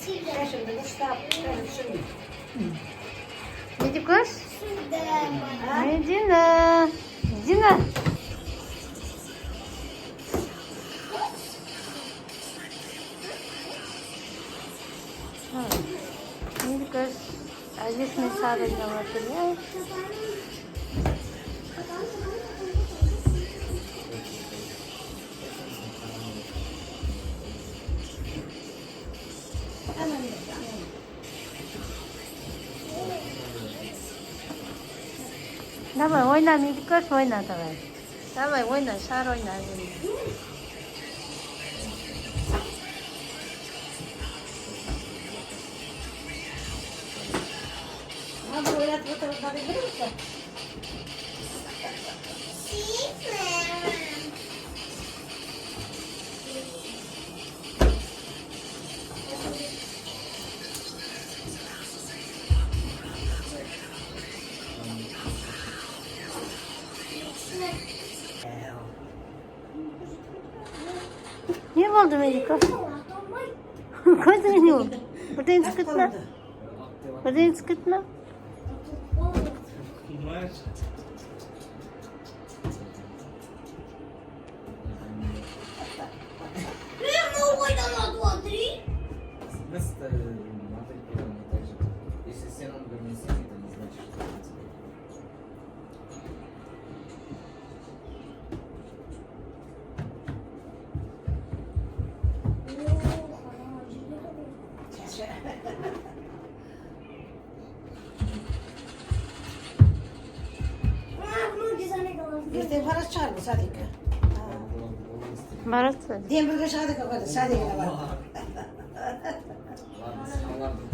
Şimdi ıslap, şimdi. Neydi kız? Medine. Medine. Neydi kız? Ailesine sağlayacağım hatırlıyor. Давай, oyna Neydi kız? Oyna давай. Давай, oyna, şar oyna. Ha bu oynat fotoğrafları bilir misin? Ne oldu Melika? Gözün yok. Buradan sıkıtma. Buradan sıkıtma. Вместо модель примерно так же. Если стену гармонизирует, это не значит, что это İşte para çağırma Sadık. Barat söyle. Diyelim bir Sadık var. Sadık var. Ладно,